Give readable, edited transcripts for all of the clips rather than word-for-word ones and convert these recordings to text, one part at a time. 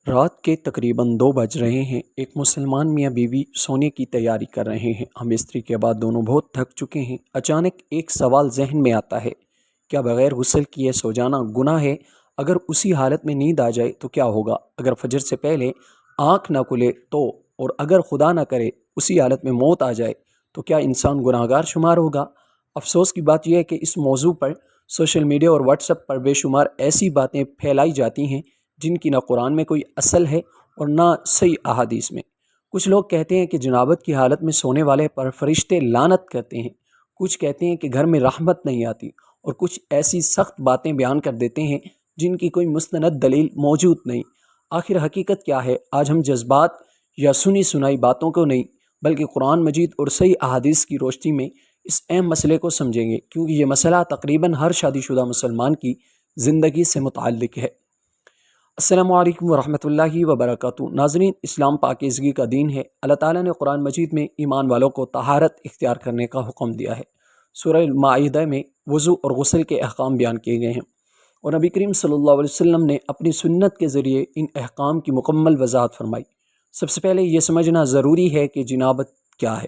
رات کے تقریباً 2 بج رہے ہیں۔ ایک مسلمان میاں بیوی سونے کی تیاری کر رہے ہیں۔ ہم بستری کے بعد دونوں بہت تھک چکے ہیں۔ اچانک ایک سوال ذہن میں آتا ہے، کیا بغیر غسل کیے سو جانا گناہ ہے؟ اگر اسی حالت میں نیند آ جائے تو کیا ہوگا؟ اگر فجر سے پہلے آنکھ نہ کھلے تو؟ اور اگر خدا نہ کرے اسی حالت میں موت آ جائے تو کیا انسان گناہ گار شمار ہوگا؟ افسوس کی بات یہ ہے کہ اس موضوع پر سوشل میڈیا اور واٹس ایپ پر بے شمار ایسی باتیں پھیلائی جاتی ہیں جن کی نہ قرآن میں کوئی اصل ہے اور نہ صحیح احادیث میں۔ کچھ لوگ کہتے ہیں کہ جنابت کی حالت میں سونے والے پر فرشتے لعنت کرتے ہیں، کچھ کہتے ہیں کہ گھر میں رحمت نہیں آتی، اور کچھ ایسی سخت باتیں بیان کر دیتے ہیں جن کی کوئی مستند دلیل موجود نہیں۔ آخر حقیقت کیا ہے؟ آج ہم جذبات یا سنی سنائی باتوں کو نہیں بلکہ قرآن مجید اور صحیح احادیث کی روشنی میں اس اہم مسئلے کو سمجھیں گے، کیونکہ یہ مسئلہ تقریباً ہر شادی شدہ مسلمان کی زندگی سے متعلق ہے۔ السلام علیکم ورحمۃ اللہ وبرکاتہ۔ ناظرین، اسلام پاکیزگی کا دین ہے۔ اللہ تعالیٰ نے قرآن مجید میں ایمان والوں کو طہارت اختیار کرنے کا حکم دیا ہے۔ سورہ المائدہ میں وضو اور غسل کے احکام بیان کیے گئے ہیں، اور نبی کریم صلی اللہ علیہ وسلم نے اپنی سنت کے ذریعے ان احکام کی مکمل وضاحت فرمائی۔ سب سے پہلے یہ سمجھنا ضروری ہے کہ جنابت کیا ہے۔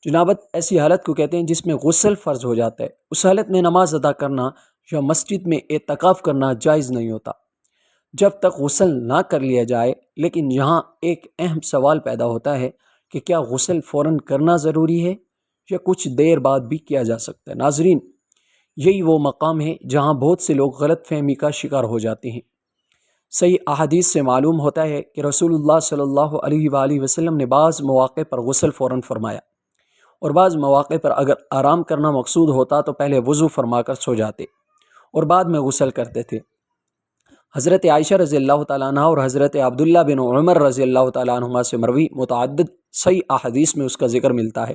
جنابت ایسی حالت کو کہتے ہیں جس میں غسل فرض ہو جاتا ہے۔ اس حالت میں نماز ادا کرنا یا مسجد میں اعتکاف کرنا جائز نہیں ہوتا جب تک غسل نہ کر لیا جائے۔ لیکن یہاں ایک اہم سوال پیدا ہوتا ہے کہ کیا غسل فوراً کرنا ضروری ہے یا کچھ دیر بعد بھی کیا جا سکتا ہے؟ ناظرین، یہی وہ مقام ہے جہاں بہت سے لوگ غلط فہمی کا شکار ہو جاتے ہیں۔ صحیح احادیث سے معلوم ہوتا ہے کہ رسول اللہ صلی اللہ علیہ وآلہ وسلم نے بعض مواقع پر غسل فوراً فرمایا، اور بعض مواقع پر اگر آرام کرنا مقصود ہوتا تو پہلے وضو فرما کر سو جاتے اور بعد میں غسل کرتے تھے۔ حضرت عائشہ رضی اللہ تعالیٰ عنہ اور حضرت عبداللہ بن عمر رضی اللہ تعالیٰ عنہما سے مروی متعدد صحیح احادیث میں اس کا ذکر ملتا ہے۔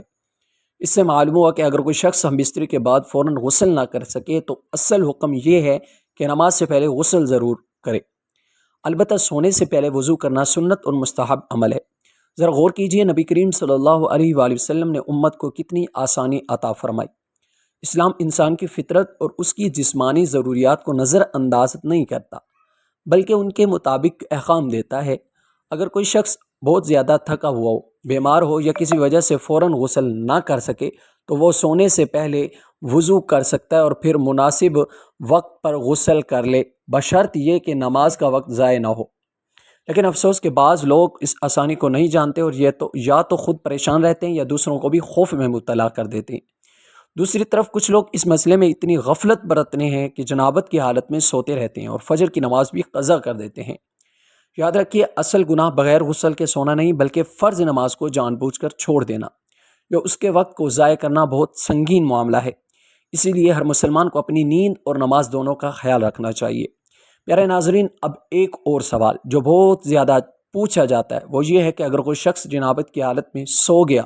اس سے معلوم ہوا کہ اگر کوئی شخص ہم بستری کے بعد فوراً غسل نہ کر سکے تو اصل حکم یہ ہے کہ نماز سے پہلے غسل ضرور کرے۔ البتہ سونے سے پہلے وضو کرنا سنت اور مستحب عمل ہے۔ ذرا غور کیجئے، نبی کریم صلی اللہ علیہ وآلہ وسلم نے امت کو کتنی آسانی عطا فرمائی۔ اسلام انسان کی فطرت اور اس کی جسمانی ضروریات کو نظر انداز نہیں کرتا بلکہ ان کے مطابق احکام دیتا ہے۔ اگر کوئی شخص بہت زیادہ تھکا ہوا ہو، بیمار ہو یا کسی وجہ سے فوراً غسل نہ کر سکے تو وہ سونے سے پہلے وضو کر سکتا ہے اور پھر مناسب وقت پر غسل کر لے، بشرط یہ کہ نماز کا وقت ضائع نہ ہو۔ لیکن افسوس کہ بعض لوگ اس آسانی کو نہیں جانتے اور یا تو خود پریشان رہتے ہیں یا دوسروں کو بھی خوف میں مبتلا کر دیتے ہیں۔ دوسری طرف کچھ لوگ اس مسئلے میں اتنی غفلت برتنے ہیں کہ جنابت کی حالت میں سوتے رہتے ہیں اور فجر کی نماز بھی قضا کر دیتے ہیں۔ یاد رکھیے، اصل گناہ بغیر غسل کے سونا نہیں بلکہ فرض نماز کو جان بوجھ کر چھوڑ دینا یا اس کے وقت کو ضائع کرنا بہت سنگین معاملہ ہے۔ اسی لیے ہر مسلمان کو اپنی نیند اور نماز دونوں کا خیال رکھنا چاہیے۔ پیارے ناظرین، اب ایک اور سوال جو بہت زیادہ پوچھا جاتا ہے وہ یہ ہے کہ اگر کوئی شخص جنابت کی حالت میں سو گیا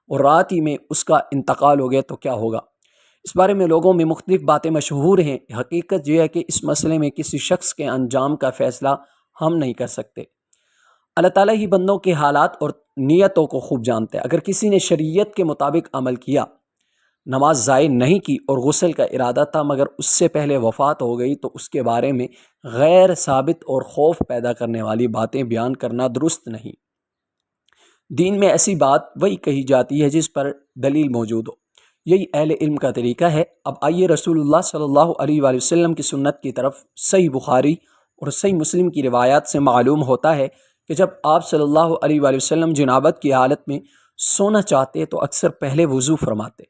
اور رات ہی میں اس کا انتقال ہو گیا تو کیا ہوگا؟ اس بارے میں لوگوں میں مختلف باتیں مشہور ہیں۔ حقیقت یہ ہے کہ اس مسئلے میں کسی شخص کے انجام کا فیصلہ ہم نہیں کر سکتے۔ اللہ تعالیٰ ہی بندوں کے حالات اور نیتوں کو خوب جانتا ہے۔ اگر کسی نے شریعت کے مطابق عمل کیا، نماز ضائع نہیں کی اور غسل کا ارادہ تھا مگر اس سے پہلے وفات ہو گئی تو اس کے بارے میں غیر ثابت اور خوف پیدا کرنے والی باتیں بیان کرنا درست نہیں۔ دین میں ایسی بات وہی کہی جاتی ہے جس پر دلیل موجود ہو، یہی اہل علم کا طریقہ ہے۔ اب آئیے رسول اللہ صلی اللہ علیہ وآلہ وسلم کی سنت کی طرف۔ صحیح بخاری اور صحیح مسلم کی روایات سے معلوم ہوتا ہے کہ جب آپ صلی اللہ علیہ وآلہ وسلم جنابت کی حالت میں سونا چاہتے تو اکثر پہلے وضو فرماتے،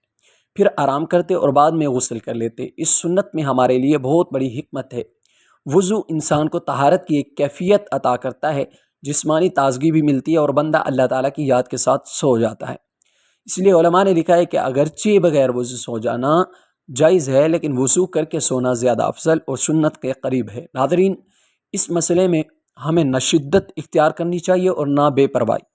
پھر آرام کرتے اور بعد میں غسل کر لیتے۔ اس سنت میں ہمارے لیے بہت بڑی حکمت ہے۔ وضو انسان کو طہارت کی ایک کیفیت عطا کرتا ہے، جسمانی تازگی بھی ملتی ہے اور بندہ اللہ تعالیٰ کی یاد کے ساتھ سو جاتا ہے۔ اس لیے علماء نے لکھا ہے کہ اگرچہ بغیر وضو سو جانا جائز ہے لیکن وضو کر کے سونا زیادہ افضل اور سنت کے قریب ہے۔ ناظرین، اس مسئلے میں ہمیں نہ شدت اختیار کرنی چاہیے اور نہ بے پرواہی۔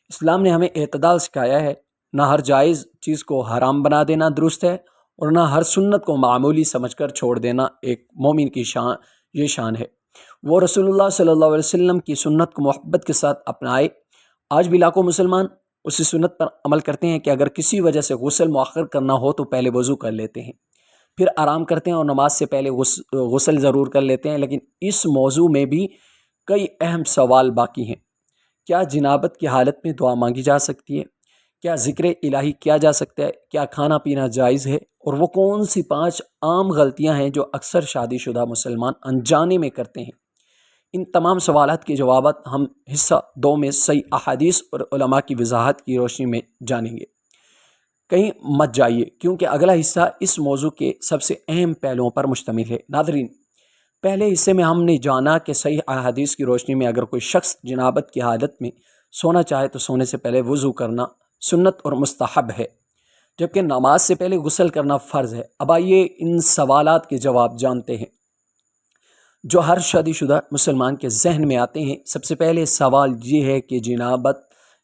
اسلام نے ہمیں اعتدال سکھایا ہے۔ نہ ہر جائز چیز کو حرام بنا دینا درست ہے اور نہ ہر سنت کو معمولی سمجھ کر چھوڑ دینا ایک مومن کی شان ہے۔ وہ رسول اللہ صلی اللہ علیہ وسلم کی سنت کو محبت کے ساتھ اپنائے۔ آج بھی لاکھوں مسلمان اسی سنت پر عمل کرتے ہیں کہ اگر کسی وجہ سے غسل مؤخر کرنا ہو تو پہلے وضو کر لیتے ہیں، پھر آرام کرتے ہیں اور نماز سے پہلے غسل ضرور کر لیتے ہیں۔ لیکن اس موضوع میں بھی کئی اہم سوال باقی ہیں۔ کیا جنابت کی حالت میں دعا مانگی جا سکتی ہے؟ کیا ذکر الہی کیا جا سکتا ہے؟ کیا کھانا پینا جائز ہے؟ اور وہ کون سی 5 عام غلطیاں ہیں جو اکثر شادی شدہ مسلمان انجانے میں کرتے ہیں؟ ان تمام سوالات کے جوابات ہم حصہ 2 میں صحیح احادیث اور علماء کی وضاحت کی روشنی میں جانیں گے۔ کہیں مت جائیے، کیونکہ اگلا حصہ اس موضوع کے سب سے اہم پہلوؤں پر مشتمل ہے۔ ناظرین، پہلے حصے میں ہم نے جانا کہ صحیح احادیث کی روشنی میں اگر کوئی شخص جنابت کی حالت میں سونا چاہے تو سونے سے پہلے وضو کرنا سنت اور مستحب ہے، جبکہ نماز سے پہلے غسل کرنا فرض ہے۔ اب آئیے ان سوالات کے جواب جانتے ہیں جو ہر شادی شدہ مسلمان کے ذہن میں آتے ہیں۔ سب سے پہلے سوال یہ ہے کہ جنابت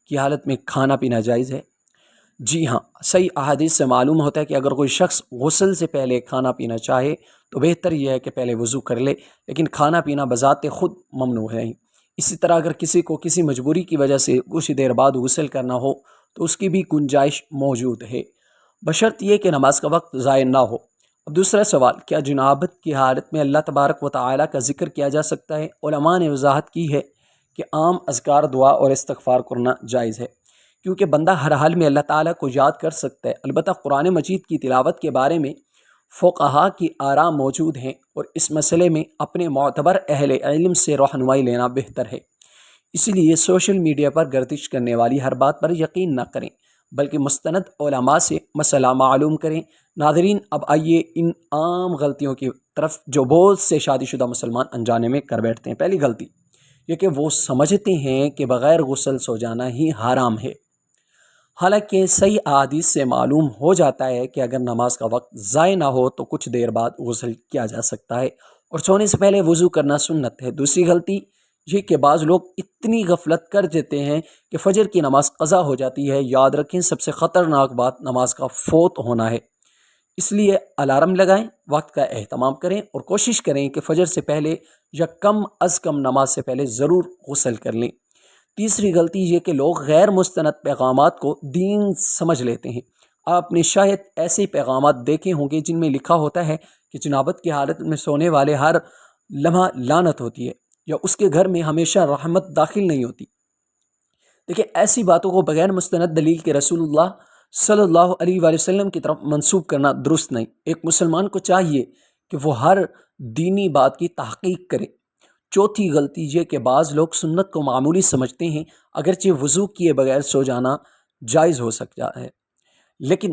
کی حالت میں کھانا پینا جائز ہے؟ جی ہاں، صحیح احادیث سے معلوم ہوتا ہے کہ اگر کوئی شخص غسل سے پہلے کھانا پینا چاہے تو بہتر یہ ہے کہ پہلے وضو کر لے، لیکن کھانا پینا بذات خود ممنوع ہے۔ اسی طرح اگر کسی کو کسی مجبوری کی وجہ سے کچھ دیر بعد غسل کرنا ہو تو اس کی بھی گنجائش موجود ہے، بشرط یہ کہ نماز کا وقت ضائع نہ ہو۔ اب دوسرا سوال، کیا جنابت کی حالت میں اللہ تبارک و تعالیٰ کا ذکر کیا جا سکتا ہے؟ علماء نے وضاحت کی ہے کہ عام اذکار، دعا اور استغفار کرنا جائز ہے، کیونکہ بندہ ہر حال میں اللہ تعالیٰ کو یاد کر سکتا ہے۔ البتہ قرآن مجید کی تلاوت کے بارے میں فقہا کی آراء موجود ہیں اور اس مسئلے میں اپنے معتبر اہل علم سے رہنمائی لینا بہتر ہے۔ اس لیے سوشل میڈیا پر گردش کرنے والی ہر بات پر یقین نہ کریں، بلکہ مستند علماء سے مسئلہ معلوم کریں۔ ناظرین، اب آئیے ان عام غلطیوں کی طرف جو بہت سے شادی شدہ مسلمان انجانے میں کر بیٹھتے ہیں۔ پہلی غلطی یہ کہ وہ سمجھتے ہیں کہ بغیر غسل سو جانا ہی حرام ہے، حالانکہ صحیح احادیث سے معلوم ہو جاتا ہے کہ اگر نماز کا وقت ضائع نہ ہو تو کچھ دیر بعد غسل کیا جا سکتا ہے اور سونے سے پہلے وضو کرنا سنت ہے۔ دوسری غلطی یہ کہ بعض لوگ اتنی غفلت کر دیتے ہیں کہ فجر کی نماز قضا ہو جاتی ہے۔ یاد رکھیں، سب سے خطرناک بات نماز کا فوت ہونا ہے، اس لیے الارم لگائیں، وقت کا اہتمام کریں اور کوشش کریں کہ فجر سے پہلے یا کم از کم نماز سے پہلے ضرور غسل کر لیں۔ تیسری غلطی یہ کہ لوگ غیر مستند پیغامات کو دین سمجھ لیتے ہیں۔ آپ نے شاید ایسے پیغامات دیکھے ہوں گے جن میں لکھا ہوتا ہے کہ جنابت کی حالت میں سونے والے ہر لمحہ لعنت ہوتی ہے یا اس کے گھر میں ہمیشہ رحمت داخل نہیں ہوتی۔ دیکھیں، ایسی باتوں کو بغیر مستند دلیل کے رسول اللہ صلی اللہ علیہ وآلہ وسلم کی طرف منسوب کرنا درست نہیں۔ ایک مسلمان کو چاہیے کہ وہ ہر دینی بات کی تحقیق کرے۔ چوتھی غلطی یہ کہ بعض لوگ سنت کو معمولی سمجھتے ہیں، اگرچہ وضو کیے بغیر سو جانا جائز ہو سکتا ہے، لیکن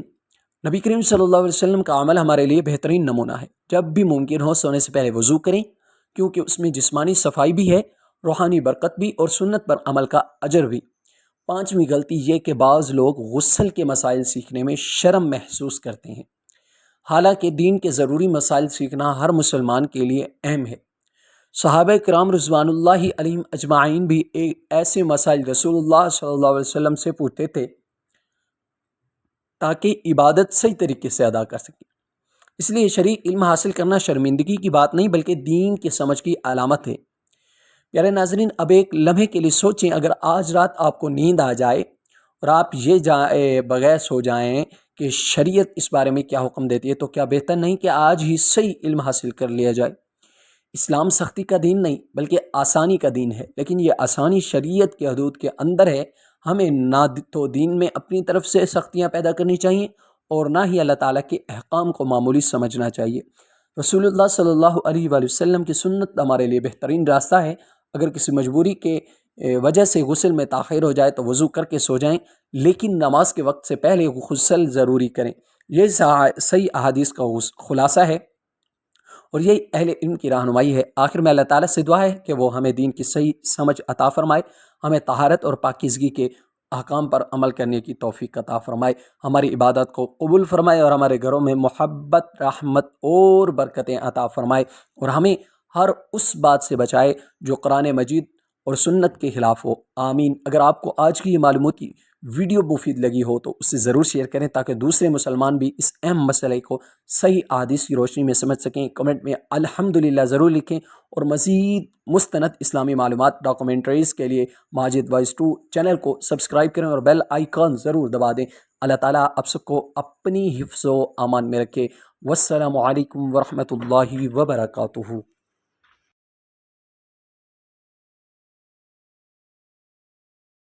نبی کریم صلی اللہ علیہ وسلم کا عمل ہمارے لیے بہترین نمونہ ہے۔ جب بھی ممکن ہو سونے سے پہلے وضو کریں، کیونکہ اس میں جسمانی صفائی بھی ہے، روحانی برکت بھی اور سنت پر عمل کا اجر بھی۔ پانچویں غلطی یہ کہ بعض لوگ غسل کے مسائل سیکھنے میں شرم محسوس کرتے ہیں، حالانکہ دین کے ضروری مسائل سیکھنا ہر مسلمان کے لیے اہم ہے۔ صحابہ کرام رضوان اللہ علیہم اجمعین بھی ایسے مسائل رسول اللہ صلی اللہ علیہ وسلم سے پوچھتے تھے تاکہ عبادت صحیح طریقے سے ادا کر سکیں۔ اس لیے شرعی علم حاصل کرنا شرمندگی کی بات نہیں بلکہ دین کی سمجھ کی علامت ہے۔ پیارے ناظرین، اب ایک لمحے کے لیے سوچیں، اگر آج رات آپ کو نیند آ جائے اور آپ یہ بغیر سو جائیں کہ شریعت اس بارے میں کیا حکم دیتی ہے، تو کیا بہتر نہیں کہ آج ہی صحیح علم حاصل کر لیا جائے؟ اسلام سختی کا دین نہیں بلکہ آسانی کا دین ہے، لیکن یہ آسانی شریعت کے حدود کے اندر ہے۔ ہمیں نہ تو دین میں اپنی طرف سے سختیاں پیدا کرنی چاہیے اور نہ ہی اللہ تعالیٰ کے احکام کو معمولی سمجھنا چاہیے۔ رسول اللہ صلی اللہ علیہ وآلہ وسلم کی سنت ہمارے لیے بہترین راستہ ہے۔ اگر کسی مجبوری کے وجہ سے غسل میں تاخیر ہو جائے تو وضو کر کے سو جائیں، لیکن نماز کے وقت سے پہلے غسل ضروری کریں۔ یہ صحیح احادیث کا خلاصہ ہے اور یہی اہل علم کی رہنمائی ہے۔ آخر میں اللہ تعالیٰ سے دعا ہے کہ وہ ہمیں دین کی صحیح سمجھ عطا فرمائے، ہمیں طہارت اور پاکیزگی کے احکام پر عمل کرنے کی توفیق عطا فرمائے، ہماری عبادت کو قبول فرمائے اور ہمارے گھروں میں محبت، رحمت اور برکتیں عطا فرمائے، اور ہمیں ہر اس بات سے بچائے جو قرآن مجید اور سنت کے خلاف ہو۔ آمین۔ اگر آپ کو آج کی یہ معلوماتی ویڈیو مفید لگی ہو تو اسے ضرور شیئر کریں تاکہ دوسرے مسلمان بھی اس اہم مسئلے کو صحیح احادیث کی روشنی میں سمجھ سکیں۔ کمنٹ میں الحمدللہ ضرور لکھیں اور مزید مستند اسلامی معلومات ڈاکومنٹریز کے لیے ماجد وائس 2 چینل کو سبسکرائب کریں اور بیل آئیکن ضرور دبا دیں۔ اللہ تعالیٰ آپ سب کو اپنی حفظ و امان میں رکھے۔ والسلام علیکم ورحمۃ اللہ وبرکاتہ۔